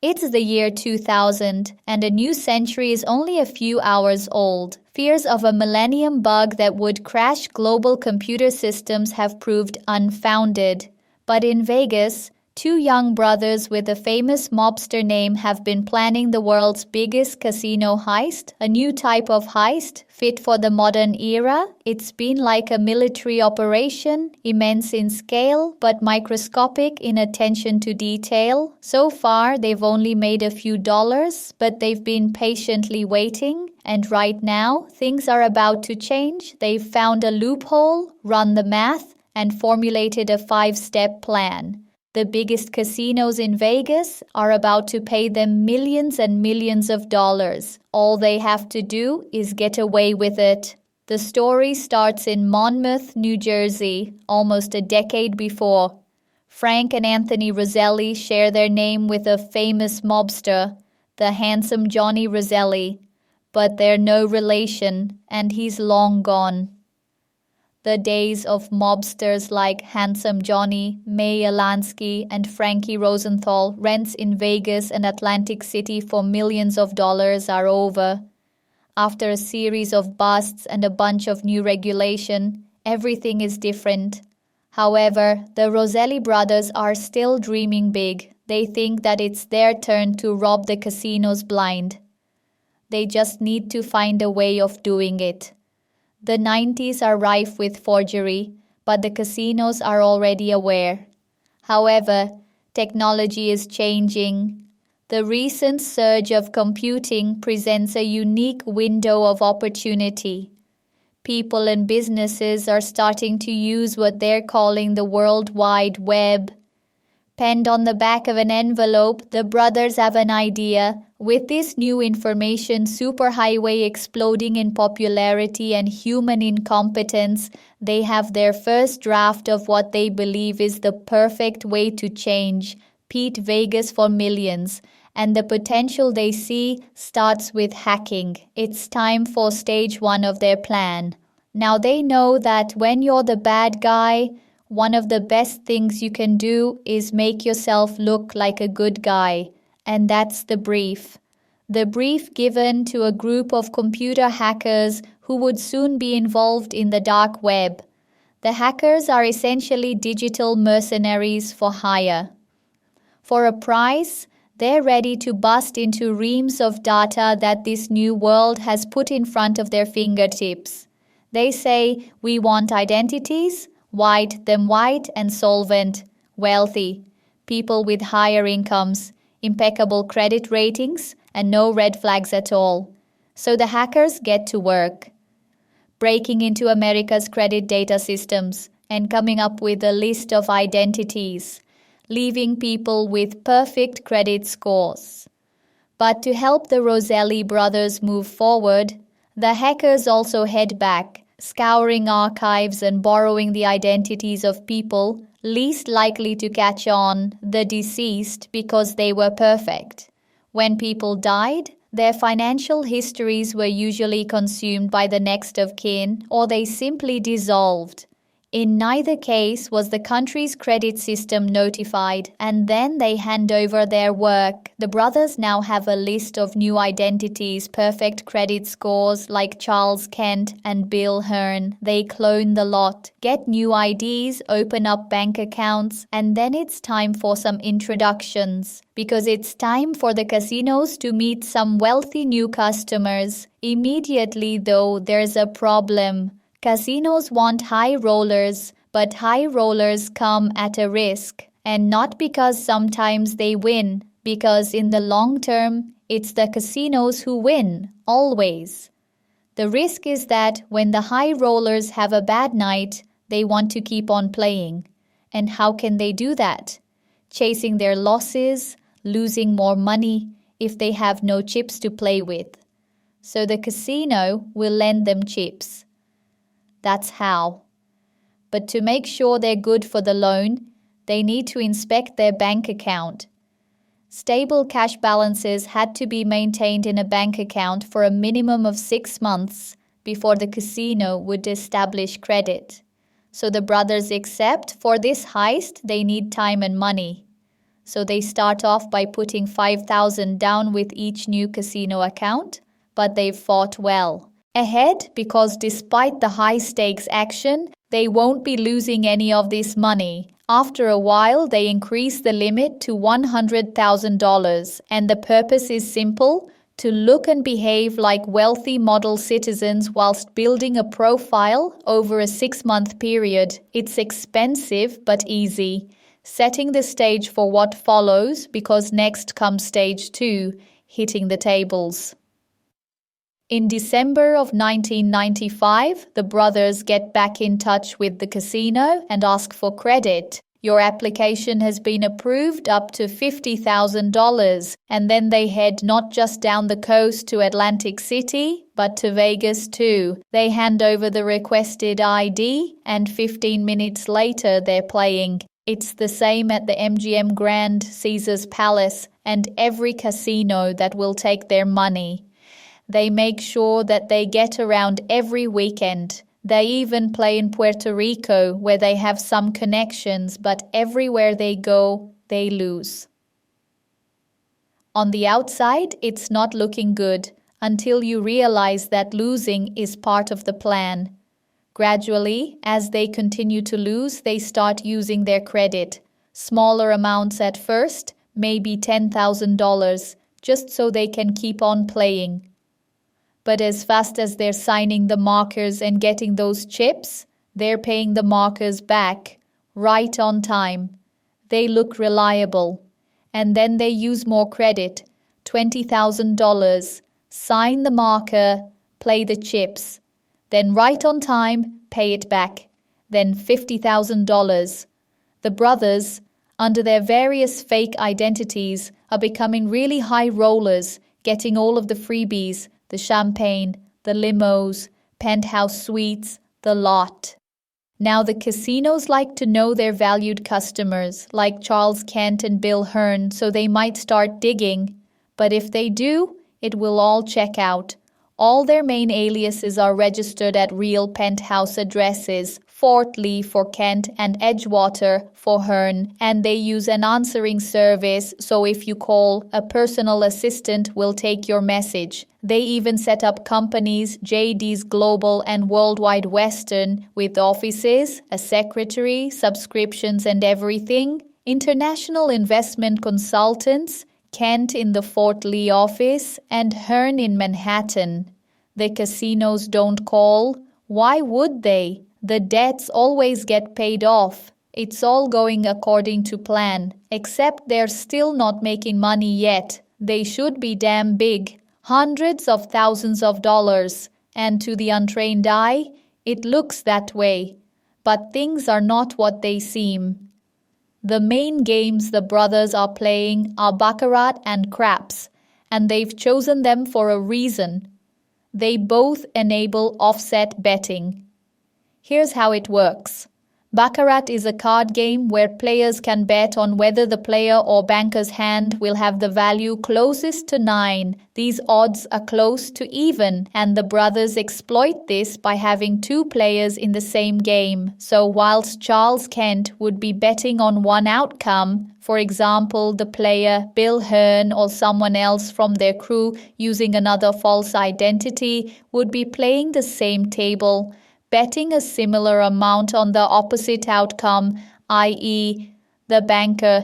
It's the year 2000, and a new century is only a few hours old. Fears of a millennium bug that would crash global computer systems have proved unfounded. But in Vegas, two young brothers with a famous mobster name have been planning the world's biggest casino heist, a new type of heist fit for the modern era. It's been like a military operation, immense in scale but microscopic in attention to detail. So far, they've only made a few dollars, but they've been patiently waiting. And right now, things are about to change. They've found a loophole, run the math, and formulated a 5-step plan. The biggest casinos in Vegas are about to pay them millions and millions of dollars. All they have to do is get away with it. The story starts in Monmouth, New Jersey, almost a decade before. Frank and Anthony Roselli share their name with a famous mobster, the handsome Johnny Roselli. But they're no relation, and he's long gone. The days of mobsters like Handsome Johnny, Meyer Lansky, and Frankie Rosenthal, rents in Vegas and Atlantic City for millions of dollars, are over. After a series of busts and a bunch of new regulation, everything is different. However, the Roselli brothers are still dreaming big. They think that it's their turn to rob the casinos blind. They just need to find a way of doing it. The 90s are rife with forgery, but the casinos are already aware. However, technology is changing. The recent surge of computing presents a unique window of opportunity. People and businesses are starting to use what they're calling the World Wide Web. Penned on the back of an envelope, the brothers have an idea. With this new information superhighway exploding in popularity and human incompetence, they have their first draft of what they believe is the perfect way to change Pete Vegas for millions. And the potential they see starts with hacking. It's time for stage 1 of their plan. Now they know that when you're the bad guy, one of the best things you can do is make yourself look like a good guy. And that's the brief. The brief given to a group of computer hackers who would soon be involved in the dark web. The hackers are essentially digital mercenaries for hire. For a price, they're ready to bust into reams of data that this new world has put in front of their fingertips. They say, we want identities, white and solvent, wealthy, people with higher incomes, impeccable credit ratings, and no red flags at all. So the hackers get to work, breaking into America's credit data systems and coming up with a list of identities, leaving people with perfect credit scores. But to help the Roselli brothers move forward, the hackers also head back, scouring archives and borrowing the identities of people least likely to catch on, the deceased, because they were perfect. When people died, their financial histories were usually consumed by the next of kin, or they simply dissolved. In neither case was the country's credit system notified, and then they hand over their work. The brothers now have a list of new identities, perfect credit scores like Charles Kent and Bill Hearn. They clone the lot, get new IDs, open up bank accounts, and then it's time for some introductions. Because it's time for the casinos to meet some wealthy new customers. Immediately, though, there's a problem. Casinos want high rollers, but high rollers come at a risk. And not because sometimes they win, because in the long term, it's the casinos who win, always. The risk is that when the high rollers have a bad night, they want to keep on playing. And how can they do that? Chasing their losses, losing more money if they have no chips to play with. So the casino will lend them chips. That's how. But to make sure they're good for the loan, they need to inspect their bank account. Stable cash balances had to be maintained in a bank account for a minimum of 6 months before the casino would establish credit. So the brothers accept for this heist they need time and money. so they start off by putting 5,000 down with each new casino account, but they've fought well. Ahead, because despite the high-stakes action, they won't be losing any of this money. After a while, they increase the limit to $100,000, and the purpose is simple: to look and behave like wealthy model citizens whilst building a profile over a 6-month period. It's expensive but easy, setting the stage for what follows, because next comes stage 2, hitting the tables. In December of 1995, the brothers get back in touch with the casino and ask for credit. Your application has been approved up to $50,000, and then they head not just down the coast to Atlantic City, but to Vegas too. They hand over the requested ID, and 15 minutes later they're playing. It's the same at the MGM Grand, Caesars Palace, and every casino that will take their money. They make sure that they get around every weekend. They even play in Puerto Rico, where they have some connections, but everywhere they go, they lose. On the outside, it's not looking good, until you realize that losing is part of the plan. Gradually, as they continue to lose, they start using their credit. Smaller amounts at first, maybe $10,000, just so they can keep on playing. But as fast as they're signing the markers and getting those chips, they're paying the markers back, right on time. They look reliable. And then they use more credit, $20,000, sign the marker, play the chips. Then right on time, pay it back. Then $50,000. The brothers, under their various fake identities, are becoming really high rollers, getting all of the freebies, the champagne, the limos, penthouse suites, the lot. Now the casinos like to know their valued customers, like Charles Kent and Bill Hearn, so they might start digging. But if they do, it will all check out. All their main aliases are registered at real penthouse addresses, Fort Lee for Kent and Edgewater for Hearn, and they use an answering service, so if you call, a personal assistant will take your message. They even set up companies, JD's Global and Worldwide Western, with offices, a secretary, subscriptions and everything. International investment consultants, Kent in the Fort Lee office and Hearn in Manhattan. The casinos don't call. Why would they? The debts always get paid off. It's all going according to plan, except they're still not making money yet. They should be damn big, hundreds of thousands of dollars, and to the untrained eye, it looks that way. But things are not what they seem. The main games the brothers are playing are baccarat and craps, and they've chosen them for a reason. They both enable offset betting. Here's how it works. Baccarat is a card game where players can bet on whether the player or banker's hand will have the value closest to 9. These odds are close to even, and the brothers exploit this by having 2 players in the same game. So whilst Charles Kent would be betting on one outcome, for example, the player Bill Hearn or someone else from their crew using another false identity would be playing the same table, betting a similar amount on the opposite outcome, i.e., the banker.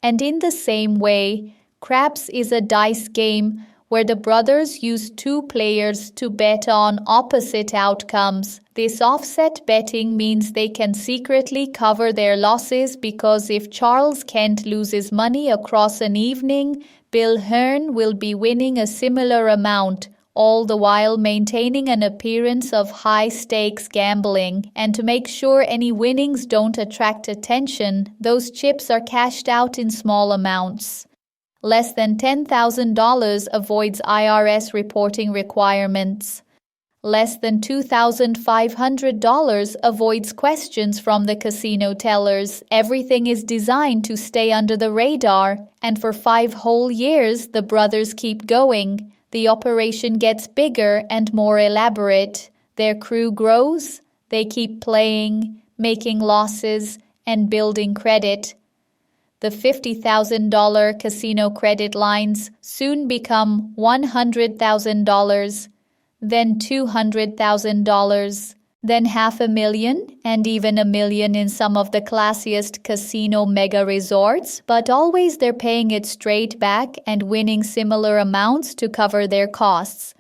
And in the same way, craps is a dice game where the brothers use 2 players to bet on opposite outcomes. This offset betting means they can secretly cover their losses, because if Charles Kent loses money across an evening, Bill Hearn will be winning a similar amount, all the while maintaining an appearance of high-stakes gambling. And to make sure any winnings don't attract attention, those chips are cashed out in small amounts. Less than $10,000 avoids IRS reporting requirements. Less than $2,500 avoids questions from the casino tellers. Everything is designed to stay under the radar, and for 5 whole years the brothers keep going. The operation gets bigger and more elaborate. Their crew grows, they keep playing, making losses, and building credit. The $50,000 casino credit lines soon become $100,000, then $200,000, then $500,000 and even $1 million in some of the classiest casino mega resorts, but always they're paying it straight back and winning similar amounts to cover their costs.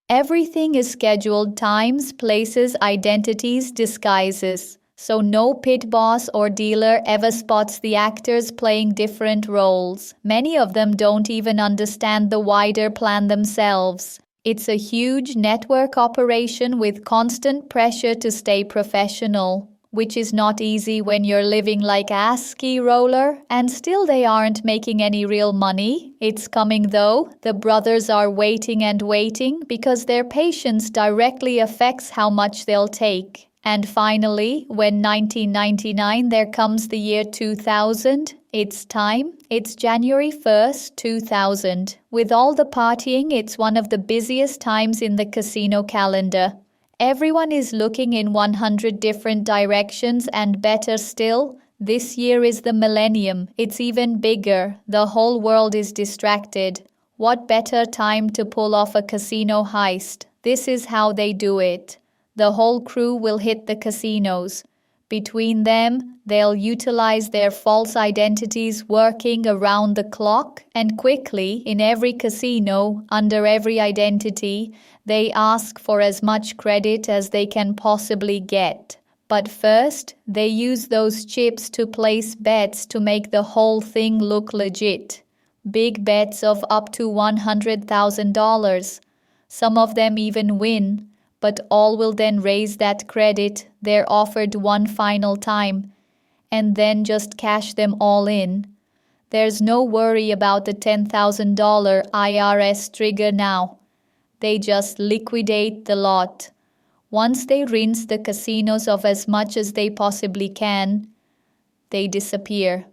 Everything is scheduled times, places, identities, disguises. So no pit boss or dealer ever spots the actors playing different roles. Many of them don't even understand the wider plan themselves. It's a huge network operation with constant pressure to stay professional, which is not easy when you're living like a ski roller, and still they aren't making any real money. It's coming though. The brothers are waiting and waiting because their patience directly affects how much they'll take. And finally, when 1999, there comes the year 2000. It's time. It's January 1st, 2000. With all the partying, it's one of the busiest times in the casino calendar. Everyone is looking in 100 different directions, and better still, this year is the millennium. It's even bigger. The whole world is distracted. What better time to pull off a casino heist? This is how they do it. The whole crew will hit the casinos. Between them, they'll utilize their false identities working around the clock, and quickly, in every casino, under every identity, they ask for as much credit as they can possibly get. But first, they use those chips to place bets to make the whole thing look legit. Big bets of up to $100,000. Some of them even win. But all will then raise that credit they're offered one final time, and then just cash them all in. There's no worry about the $10,000 IRS trigger now. They just liquidate the lot. Once they rinse the casinos of as much as they possibly can, they disappear.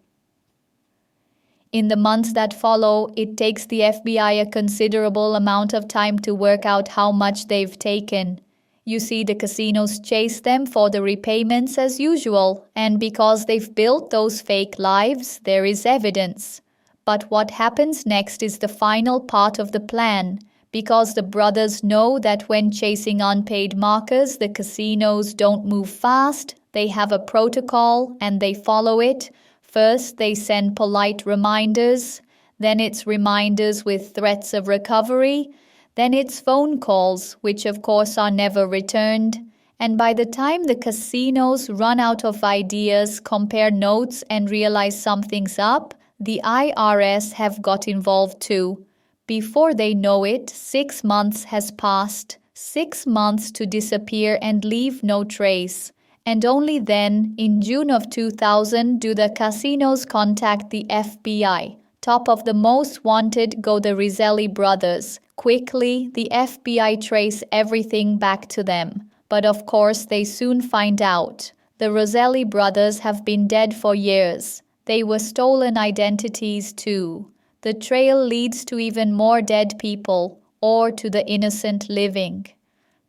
In the months that follow, it takes the FBI a considerable amount of time to work out how much they've taken. You see, the casinos chase them for the repayments as usual, and because they've built those fake lives, there is evidence. But what happens next is the final part of the plan, because the brothers know that when chasing unpaid markers, the casinos don't move fast, they have a protocol and they follow it. First, they send polite reminders, then it's reminders with threats of recovery, then it's phone calls, which of course are never returned, and by the time the casinos run out of ideas, compare notes and realize something's up, the IRS have got involved too. Before they know it, 6 months has passed, 6 months to disappear and leave no trace. And only then, in June of 2000, do the casinos contact the FBI. Top of the most wanted go the Roselli brothers. Quickly, the FBI trace everything back to them. But of course, they soon find out. The Roselli brothers have been dead for years. They were stolen identities too. The trail leads to even more dead people, or to the innocent living.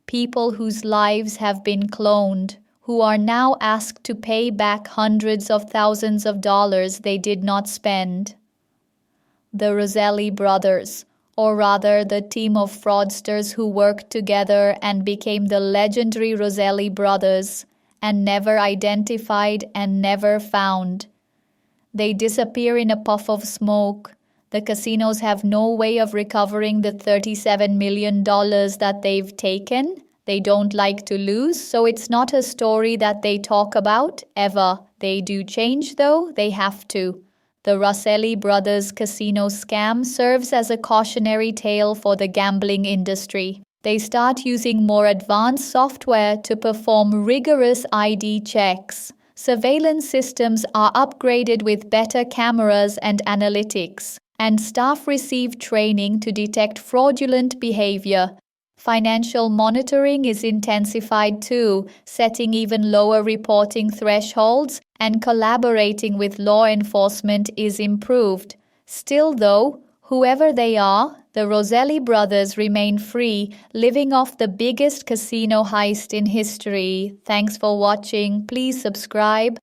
People whose lives have been cloned, who are now asked to pay back hundreds of thousands of dollars they did not spend. The Roselli brothers, or rather the team of fraudsters who worked together and became the legendary Roselli brothers, and never identified and never found. They disappear in a puff of smoke. The casinos have no way of recovering the $37 million that they've taken. They don't like to lose, so it's not a story that they talk about, ever. They do change, though, they have to. The Roselli brothers casino scam serves as a cautionary tale for the gambling industry. They start using more advanced software to perform rigorous ID checks. Surveillance systems are upgraded with better cameras and analytics, and staff receive training to detect fraudulent behavior. Financial monitoring is intensified too, setting even lower reporting thresholds, and collaborating with law enforcement is improved. Still though, whoever they are, the Roselli brothers remain free, living off the biggest casino heist in history. Thanks for watching. Please subscribe.